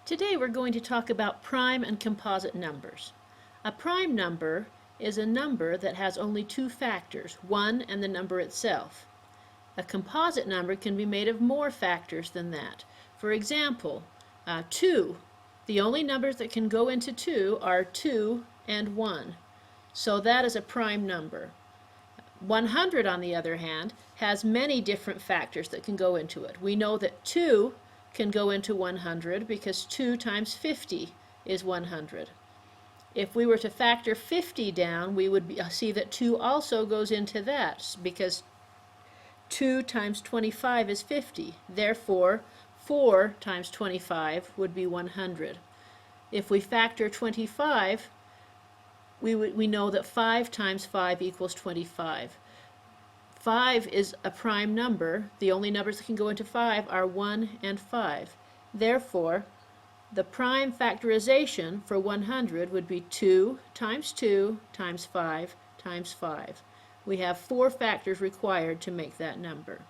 Today we're going to talk about prime and composite numbers. A prime number is a number that has only two factors, 1 and the number itself. A composite number can be made of more factors than that. For example, 2. The only numbers that can go into 2 are 2 and 1. So that is a prime number. 100, on the other hand, has many different factors that can go into it. We know that 2 can go into 100 because 2 times 50 is 100. If we were to factor 50 down, we would see that 2 also goes into that because 2 times 25 is 50. Therefore, 4 times 25 would be 100. If we factor 25, we know that 5 times 5 equals 25. 5 is a prime number. The only numbers that can go into 5 are 1 and 5. Therefore, the prime factorization for 100 would be 2 times 2 times 5 times 5. We have 4 factors required to make that number.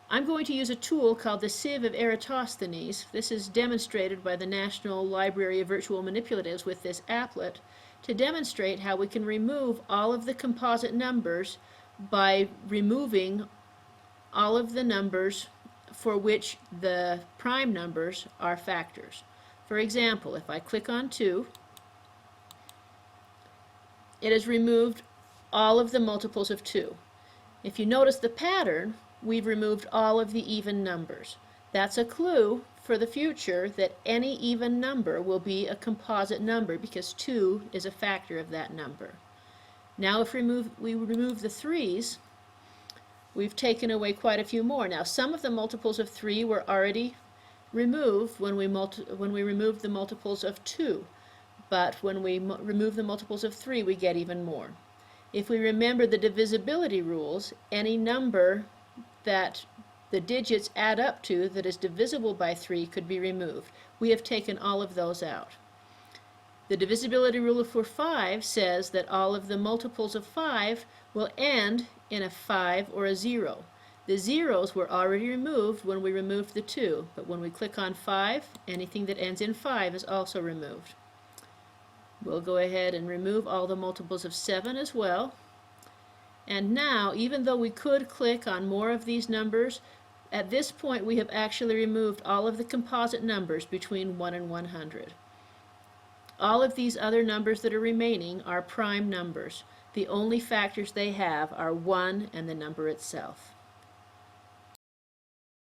I'm going to use a tool called the Sieve of Eratosthenes. This is demonstrated by the National Library of Virtual Manipulatives with this applet to demonstrate how we can remove all of the composite numbers by removing all of the numbers for which the prime numbers are factors. For example, if I click on 2, it has removed all of the multiples of 2. If you notice the pattern, we've removed all of the even numbers. That's a clue for the future that any even number will be a composite number because 2 is a factor of that number. Now if we remove the 3's, we've taken away quite a few more. Now some of the multiples of 3 were already removed when we removed the multiples of 2, but when we remove the multiples of 3 we get even more. If we remember the divisibility rules, any number that the digits add up to that is divisible by 3 could be removed. We have taken all of those out. The divisibility rule for 5 says that all of the multiples of 5 will end in a 5 or a 0. The zeros were already removed when we removed the 2, but when we click on 5, anything that ends in 5 is also removed. We'll go ahead and remove all the multiples of 7 as well. And now, even though we could click on more of these numbers, at this point we have actually removed all of the composite numbers between 1 and 100. All of these other numbers that are remaining are prime numbers. The only factors they have are 1 and the number itself.